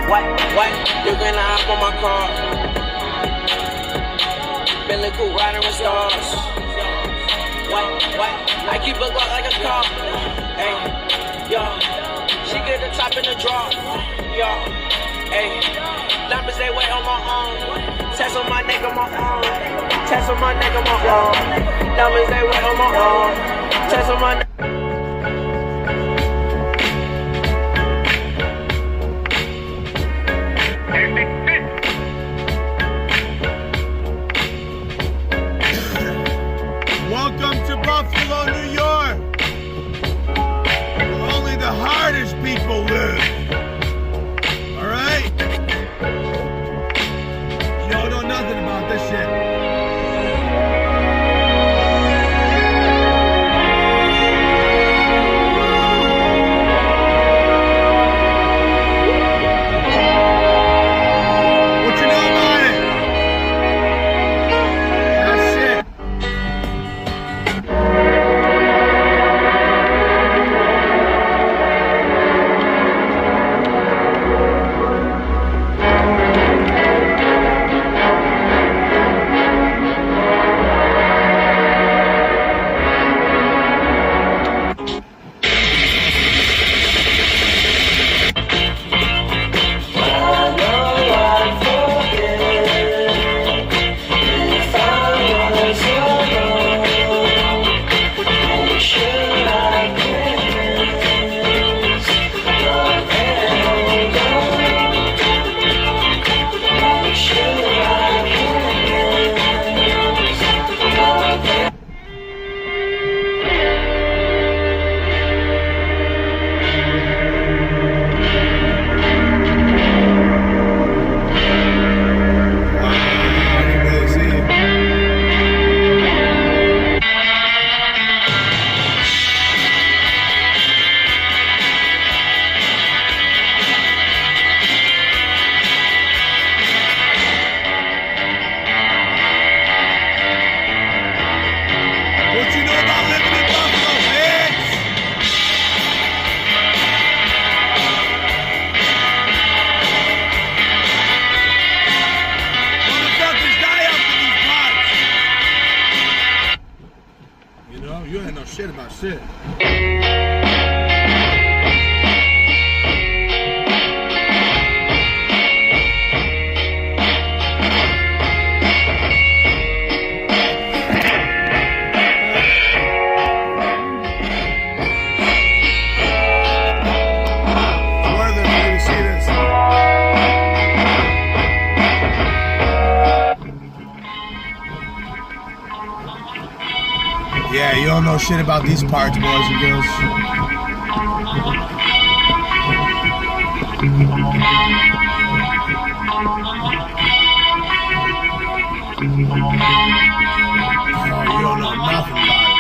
What? You gonna hop on my car? Bentley coupe riding with stars. What? I keep a Glock like a car. Hey, yo. She get the top in the drawer. Yo, hey. Diamonds they wait on my arm. Test on my neck on my arm. Test on my neck on my arm. Diamonds they wait on my arm. Test on my neck. Welcome to Buffalo, New York, where only the hardest people live. All right? You don't know nothing about this shit. What you know about it? That's it. What you know about living in Buffalo, bitch? Motherfuckers die up in these parts. You know, you ain't know shit about shit. Yeah, you don't know shit about these parts, boys and girls. Oh, you don't know nothing about it.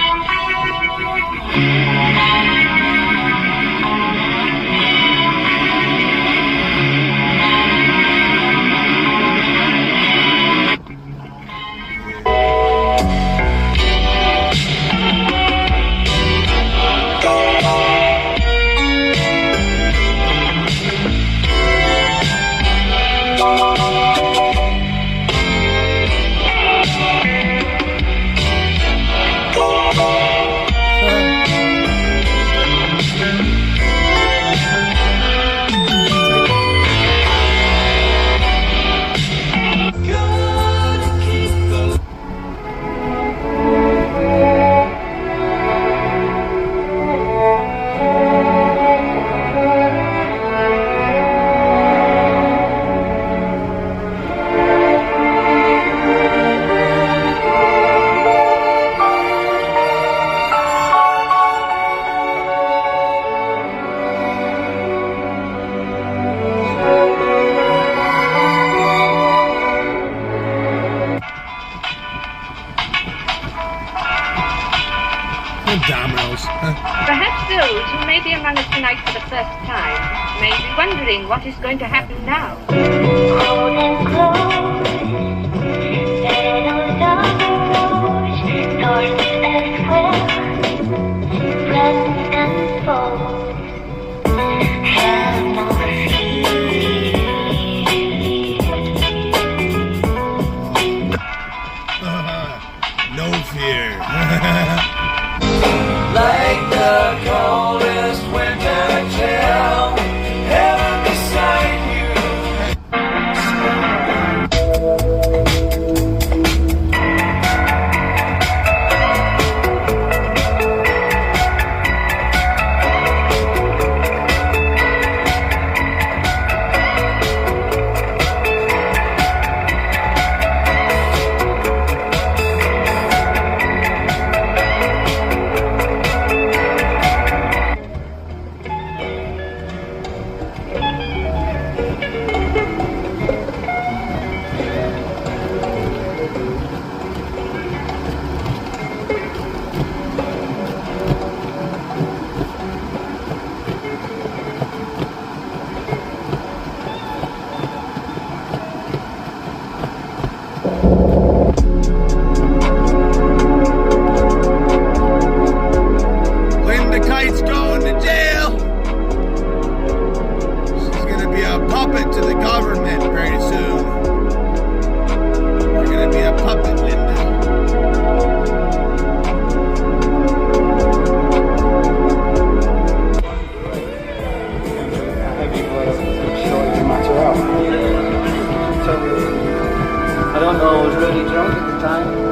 Dominoes. Perhaps those who may be among us tonight for the first time may be wondering what is going to happen now. Holding close, settle down, thoughts as well, press and fold, have no fear. time.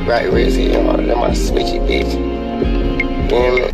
Right wrist, you know, that my switchy bitch. You hear me?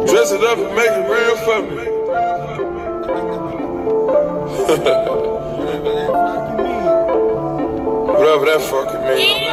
Dress it up and make it real for me. Whatever that fucking means.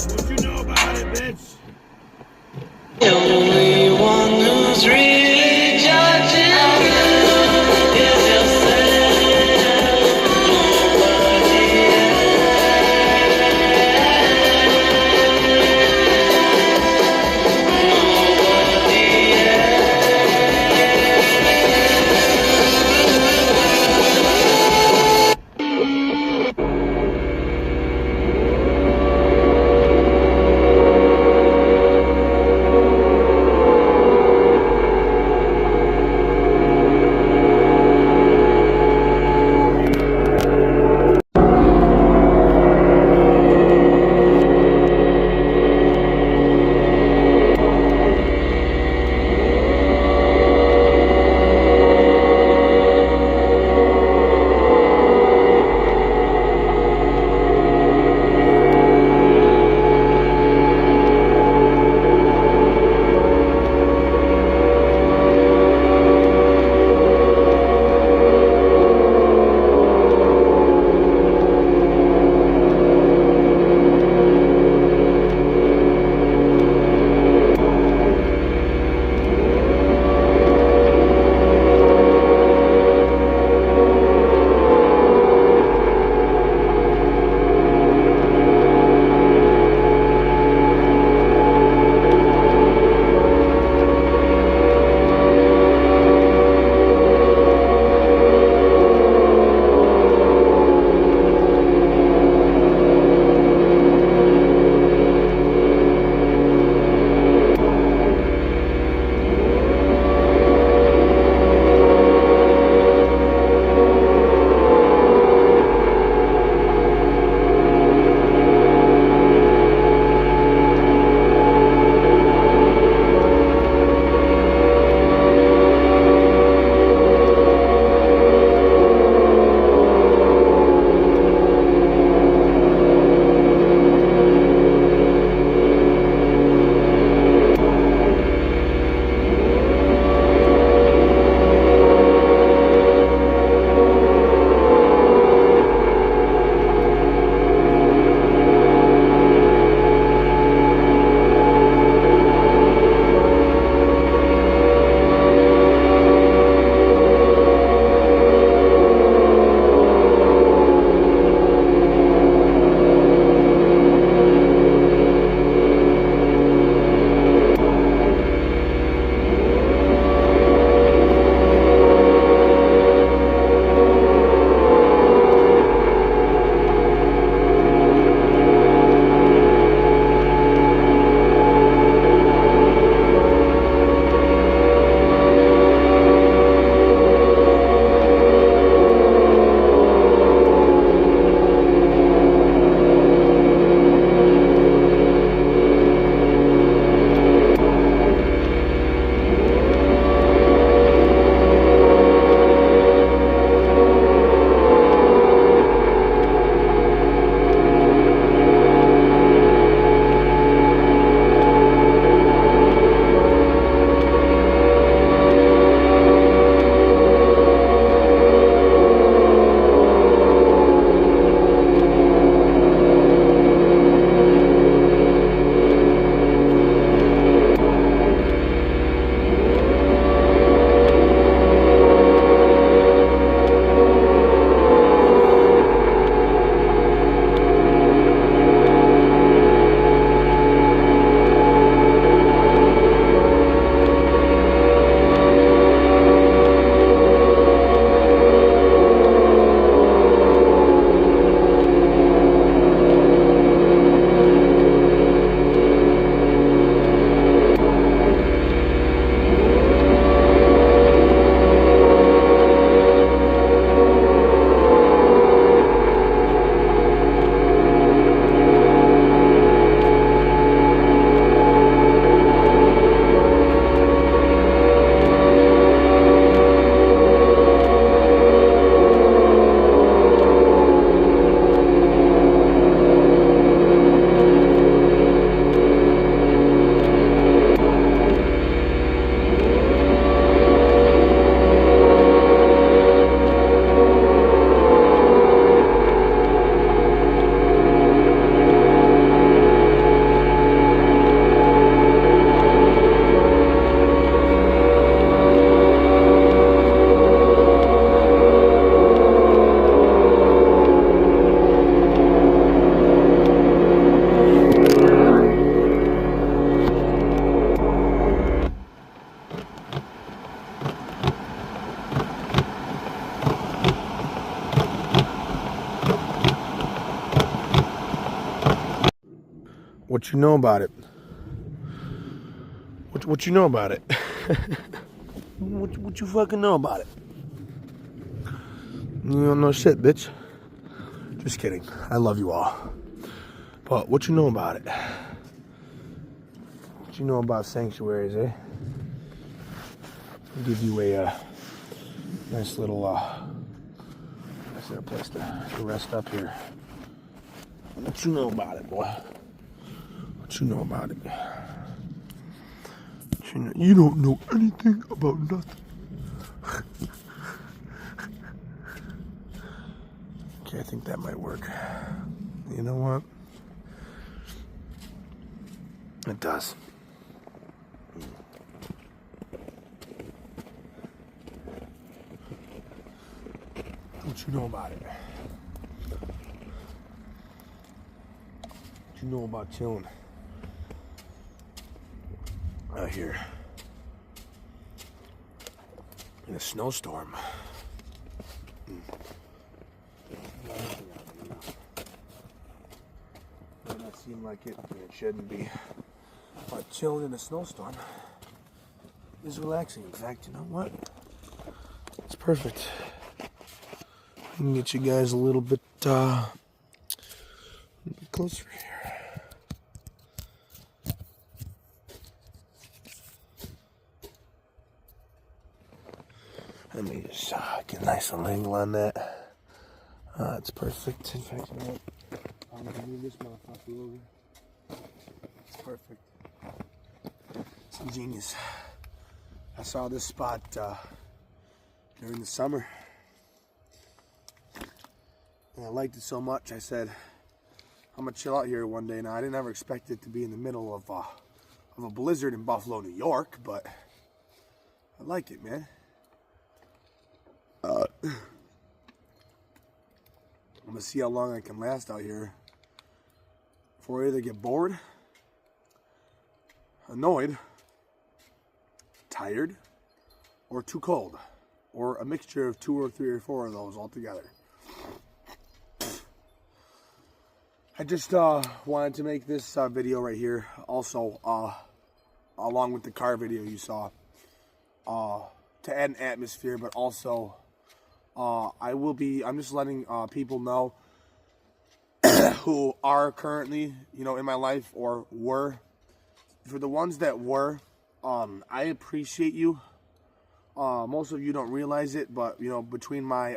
What you know about it, bitch? Only one who's really judging is yourself. What you know about it? What you know about it? what you fucking know about it? You don't know shit, bitch. Just kidding. I love you all. But what you know about it? What you know about sanctuaries, eh? I'll give you a nice little place to rest up here. What you know about it, boy? What you know about it? You don't know anything about nothing. Okay, I think that might work. You know what? It does. What you know about it? What you know about chilling out here in a snowstorm? Might not seem like it, and it shouldn't be. But chilling in a snowstorm is relaxing. In fact, you know what? It's perfect. I can get you guys a little bit closer here. Let me just get a nice little angle on that. It's perfect. In fact, you know what? I'm gonna move this motherfucker over. It's perfect. It's ingenious. I saw this spot during the summer. And I liked it so much, I said, I'm gonna chill out here one day. Now, I didn't ever expect it to be in the middle of a blizzard in Buffalo, New York, but I like it, man. I'm gonna see how long I can last out here before I either get bored, annoyed, tired, or too cold, or a mixture of 2 or 3 or 4 of those all together. I just wanted to make this video right here also, along with the car video you saw, to add an atmosphere, but also I'm just letting people know who are currently, in my life or were. For the ones that were, I appreciate you. Most of you don't realize it, but, between my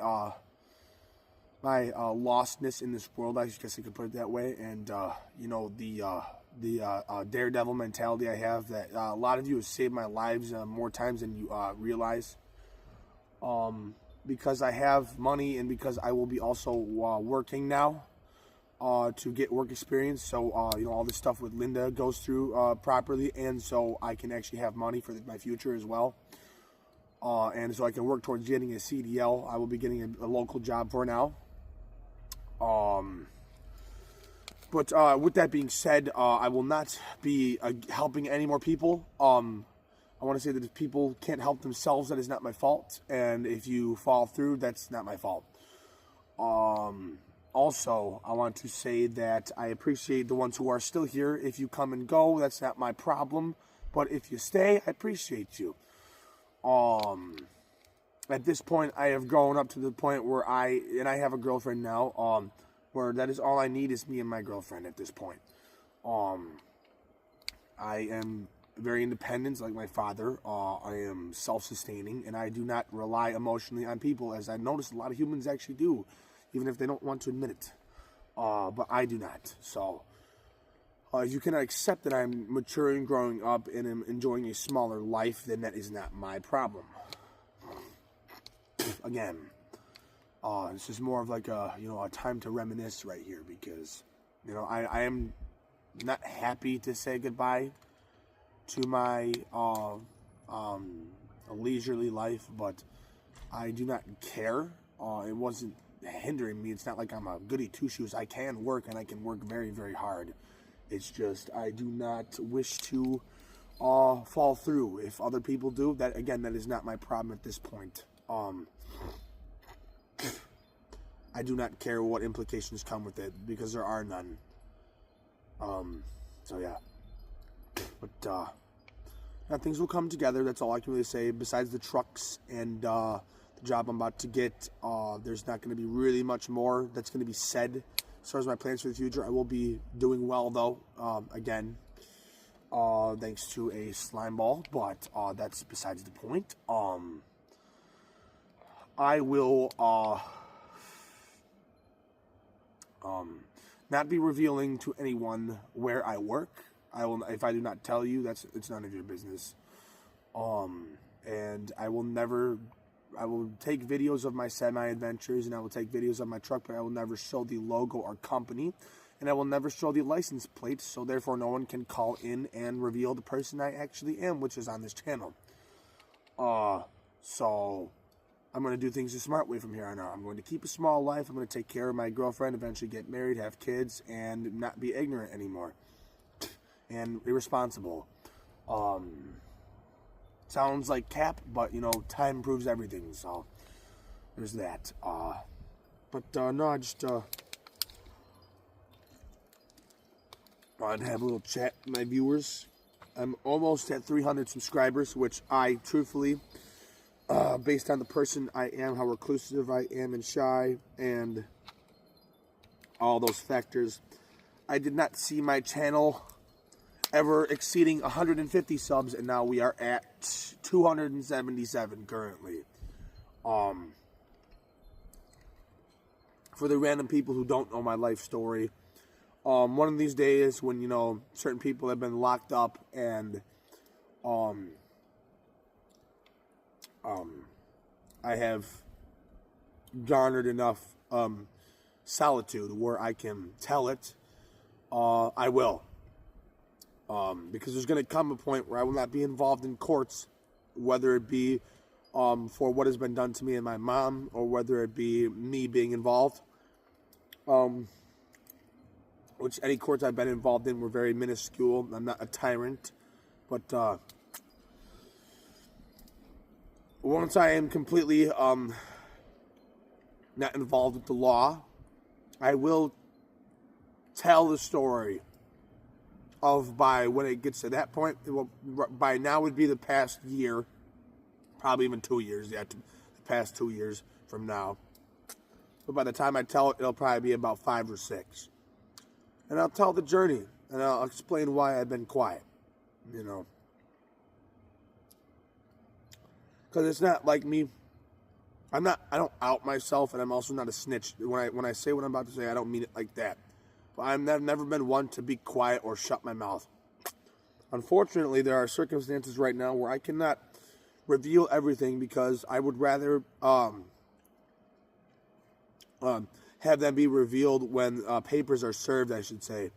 lostness in this world, I guess I could put it that way, and the daredevil mentality I have, that a lot of you have saved my lives more times than you realize, because I have money and because I will be also working now to get work experience, so all this stuff with Linda goes through properly, and so I can actually have money for my future as well. And so I can work towards getting a CDL. I will be getting a local job for now. But with that being said, I will not be helping any more people. I want to say that if people can't help themselves, that is not my fault. And if you fall through, that's not my fault. Also, I want to say that I appreciate the ones who are still here. If you come and go, that's not my problem. But if you stay, I appreciate you. At this point, I have grown up to the point where I have a girlfriend now, where that is all I need is me and my girlfriend at this point. I am very independent, like my father. I am self-sustaining, and I do not rely emotionally on people, as I noticed a lot of humans actually do, even if they don't want to admit it. But I do not. So, you cannot accept that I'm maturing, growing up, and am enjoying a smaller life, then that is not my problem. Again, this is more of like a time to reminisce right here, because I am not happy to say goodbye to my leisurely life, but I do not care. It wasn't hindering me. It's not like I'm a goody two-shoes. I can work, and I can work very, very hard. It's just I do not wish to fall through. If other people do, that is not my problem at this point. I do not care what implications come with it, because there are none. So yeah, but things will come together. That's all I can really say. Besides the trucks and the job I'm about to get, there's not going to be really much more that's going to be said as far as my plans for the future. I will be doing well though. Again, thanks to a slime ball, but that's besides the point. I will not be revealing to anyone where I work. I will, if I do not tell you, it's none of your business. And I will take videos of my semi-adventures, and I will take videos of my truck, but I will never show the logo or company, and I will never show the license plate, so therefore no one can call in and reveal the person I actually am, which is on this channel. So I'm going to do things the smart way from here on out. I'm going to keep a small life. I'm going to take care of my girlfriend, eventually get married, have kids, and not be ignorant anymore and irresponsible. Sounds like cap, but you know, time proves everything, so there's that. No, I just wanted to have a little chat with my viewers. I'm almost at 300 subscribers, which I truthfully, based on the person I am, how reclusive I am and shy, and all those factors, I did not see my channel ever exceeding 150 subs, and now we are at 277 currently. For the random people who don't know my life story, one of these days when, you know, certain people have been locked up and I have garnered enough solitude where I can tell it, I will. Because there's going to come a point where I will not be involved in courts, whether it be for what has been done to me and my mom, or whether it be me being involved. Which any courts I've been involved in were very minuscule. I'm not a tyrant, but once I am completely not involved with the law, I will tell the story of, by when it gets to that point, it will, by now would be the past year, probably even 2 years, the past 2 years from now. But by the time I tell it, it'll probably be about 5 or 6. And I'll tell the journey, and I'll explain why I've been quiet, you know. Because it's not like me. I don't out myself, and I'm also not a snitch. When I say what I'm about to say, I don't mean it like that. But I've never been one to be quiet or shut my mouth. Unfortunately, there are circumstances right now where I cannot reveal everything, because I would rather have them be revealed when papers are served, I should say,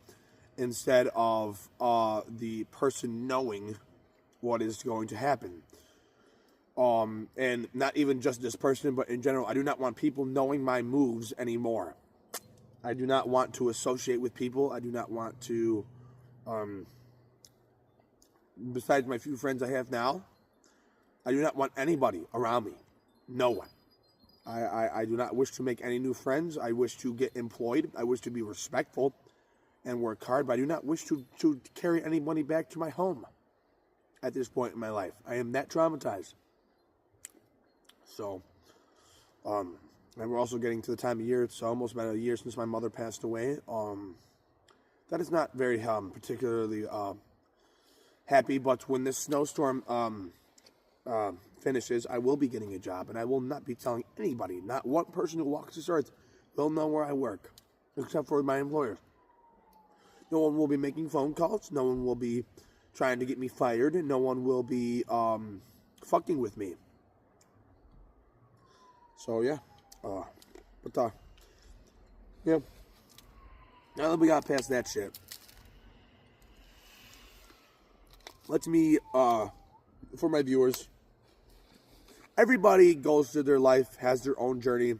instead of the person knowing what is going to happen. And not even just this person, but in general, I do not want people knowing my moves anymore. I do not want to associate with people. I do not want to, besides my few friends I have now, I do not want anybody around me. No one. I do not wish to make any new friends. I wish to get employed. I wish to be respectful and work hard, but I do not wish to carry any money back to my home at this point in my life. I am that traumatized. So, and we're also getting to the time of year. It's almost been a year since my mother passed away. That is not very particularly happy, but when this snowstorm finishes, I will be getting a job, and I will not be telling anybody. Not one person who walks this earth will know where I work, except for my employer. No one will be making phone calls. No one will be trying to get me fired. No one will be fucking with me. So yeah, yeah. Now that we got past that shit, let me, for my viewers, everybody goes through their life, has their own journey,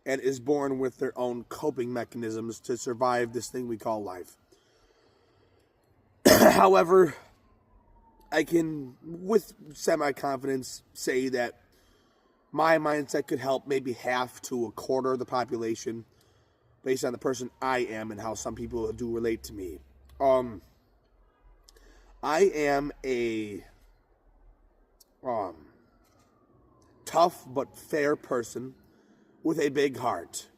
and is born with their own coping mechanisms to survive this thing we call life. However, I can, with semi-confidence, say that my mindset could help maybe half to a quarter of the population based on the person I am and how some people do relate to me. I am a tough but fair person with a big heart.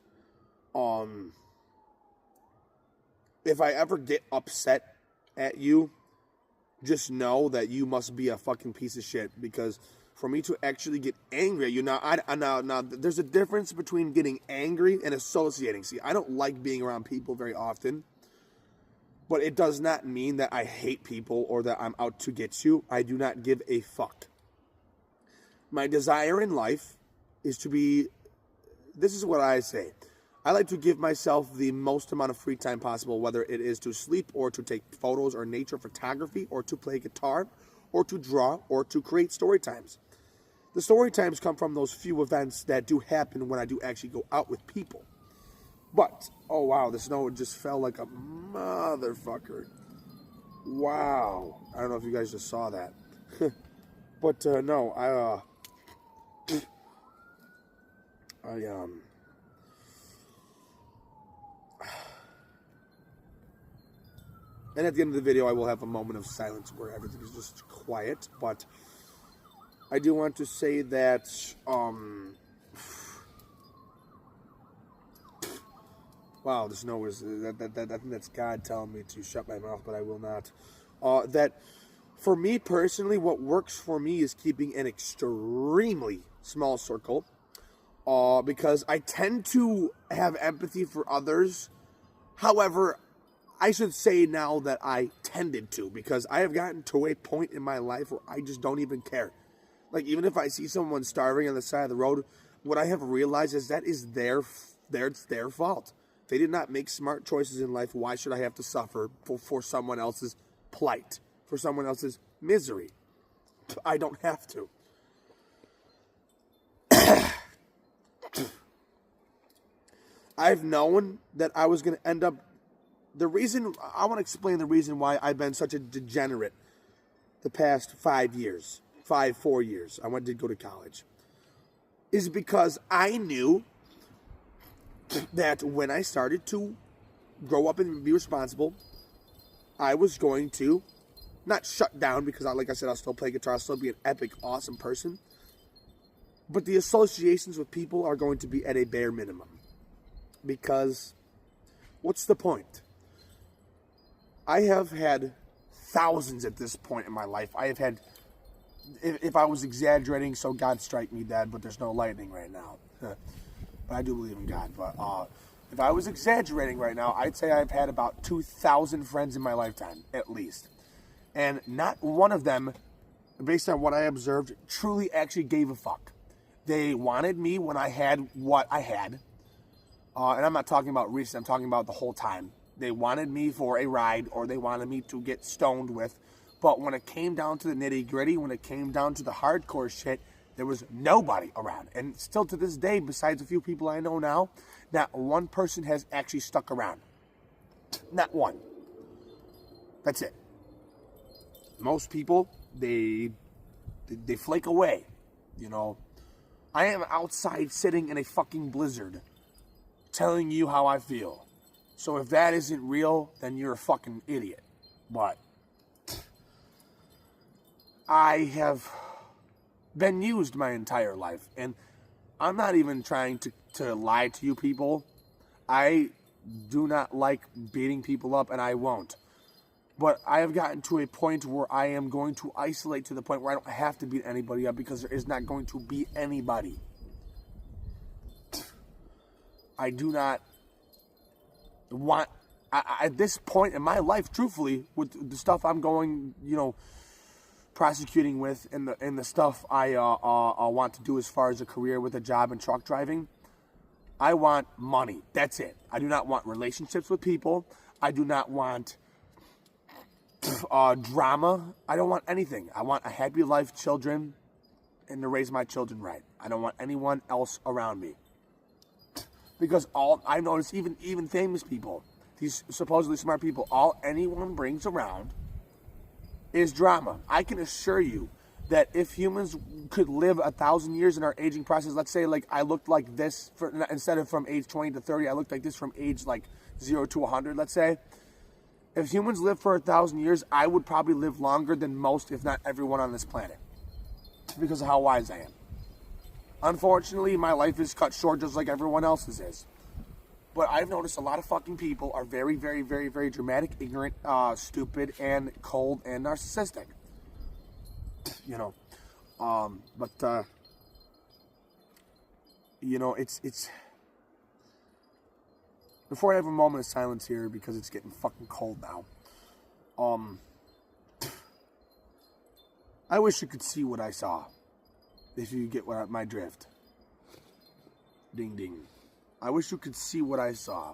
If I ever get upset at you, just know that you must be a fucking piece of shit, because for me to actually get angry at you, now there's a difference between getting angry and associating. See, I don't like being around people very often, but it does not mean that I hate people or that I'm out to get you. I do not give a fuck. My desire in life is to be, this is what I say, I like to give myself the most amount of free time possible, whether it is to sleep or to take photos or nature photography or to play guitar or to draw or to create story times. The story times come from those few events that do happen when I do actually go out with people. But, oh wow, the snow just fell like a motherfucker. Wow. I don't know if you guys just saw that. But no, and at the end of the video, I will have a moment of silence where everything is just quiet. But I do want to say that, wow, the snow is, I think that's God telling me to shut my mouth, but I will not. That, for me personally, what works for me is keeping an extremely small circle. Because I tend to have empathy for others. However, I should say now that I tended to, because I have gotten to a point in my life where I just don't even care. Like, even if I see someone starving on the side of the road, what I have realized is that is their fault. They did not make smart choices in life. Why should I have to suffer for someone else's plight, for someone else's misery? I don't have to. I've known that I was going to end up, I want to explain the reason why I've been such a degenerate the past 4 years. I went to go to college. Is because I knew that when I started to grow up and be responsible, I was going to not shut down, because like I said, I'll still play guitar, I'll still be an epic, awesome person. But the associations with people are going to be at a bare minimum. Because what's the point? I have had thousands at this point in my life. I have had, if I was exaggerating, so God strike me dead, but there's no lightning right now. But I do believe in God. But if I was exaggerating right now, I'd say I've had about 2,000 friends in my lifetime, at least. And not one of them, based on what I observed, truly actually gave a fuck. They wanted me when I had what I had. And I'm not talking about recent, I'm talking about the whole time. They wanted me for a ride, or they wanted me to get stoned with. But when it came down to the nitty gritty, when it came down to the hardcore shit, there was nobody around. And still to this day, besides a few people I know now, not one person has actually stuck around. Not one. That's it. Most people, they flake away. You know, I am outside sitting in a fucking blizzard telling you how I feel. So if that isn't real, then you're a fucking idiot. But I have been used my entire life. And I'm not even trying to lie to you people. I do not like beating people up, and I won't. But I have gotten to a point where I am going to isolate to the point where I don't have to beat anybody up, because there is not going to be anybody. I do not want, at this point in my life, truthfully, with the stuff I'm going, prosecuting with, and the stuff I want to do as far as a career with a job in truck driving, I want money. That's it. I do not want relationships with people. I do not want drama. I don't want anything. I want a happy life, children, and to raise my children right. I don't want anyone else around me. Because I notice, even famous people, these supposedly smart people, all anyone brings around is drama. I can assure you that if humans could live 1,000 years in our aging process, let's say like I looked like this, instead of from age 20 to 30, I looked like this from age like 0 to 100, let's say. If humans lived for 1,000 years, I would probably live longer than most, if not everyone on this planet. Because of how wise I am. Unfortunately, my life is cut short just like everyone else's is. But I've noticed a lot of fucking people are very, very, very, very dramatic, ignorant, stupid, and cold, and narcissistic. You know. You know, it's... Before I have a moment of silence here, because it's getting fucking cold now. I wish you could see what I saw. If you get my drift. Ding ding. I wish you could see what I saw.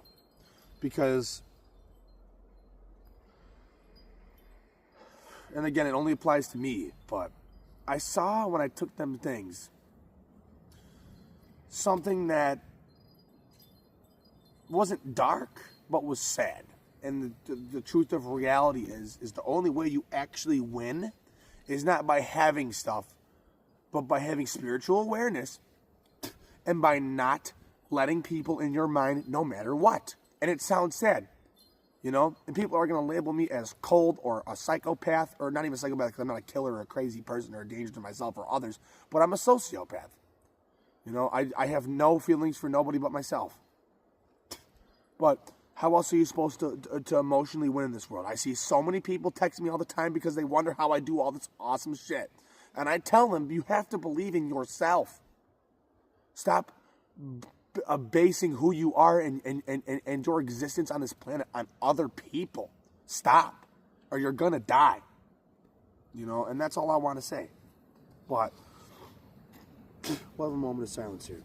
Because... And again, it only applies to me, but... I saw when I took them things... something that... wasn't dark, but was sad. And the truth of reality is the only way you actually win is not by having stuff, but by having spiritual awareness and by not letting people in your mind no matter what. And it sounds sad, you know? And people are going to label me as cold or a psychopath, or not even a psychopath because I'm not a killer or a crazy person or a danger to myself or others, but I'm a sociopath. You know, I have no feelings for nobody but myself. But how else are you supposed to emotionally win in this world? I see so many people text me all the time because they wonder how I do all this awesome shit. And I tell them, you have to believe in yourself. Stop basing who you are and your existence on this planet on other people. Stop. Or you're going to die. You know, and that's all I want to say. But we'll have a moment of silence here.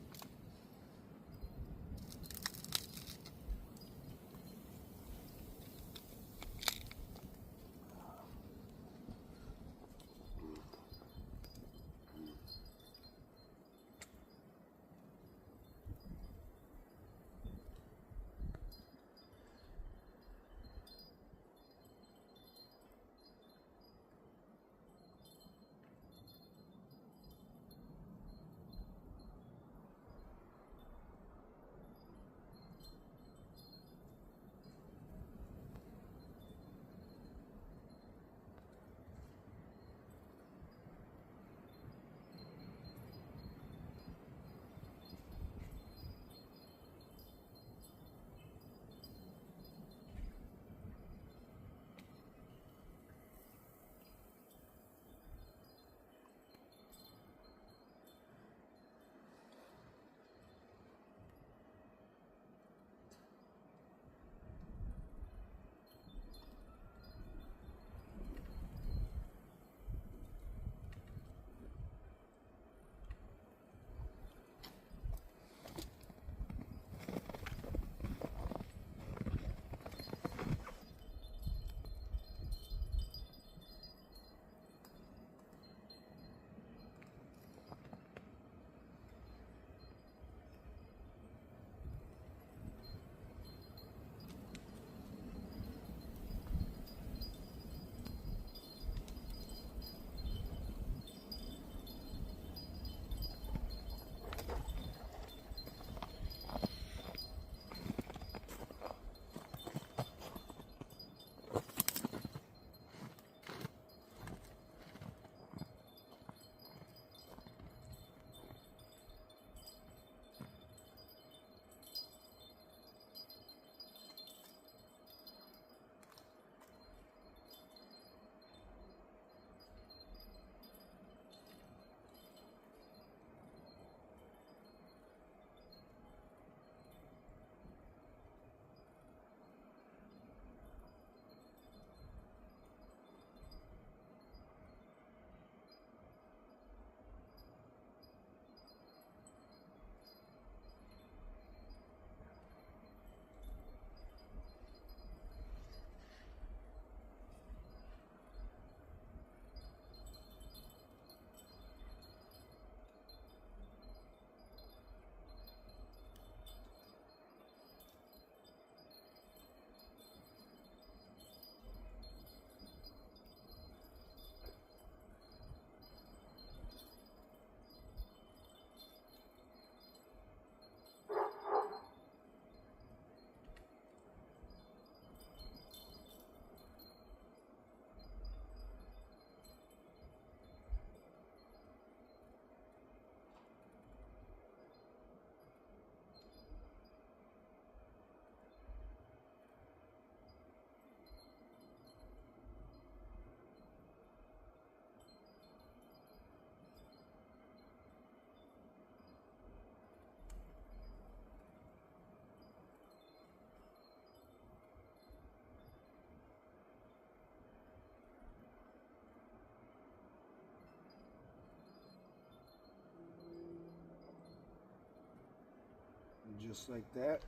Just like that.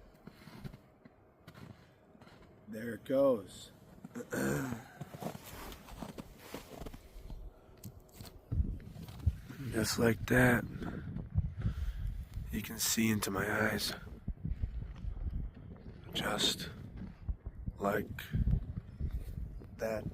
There it goes. Just like that. You can see into my eyes. Just like that.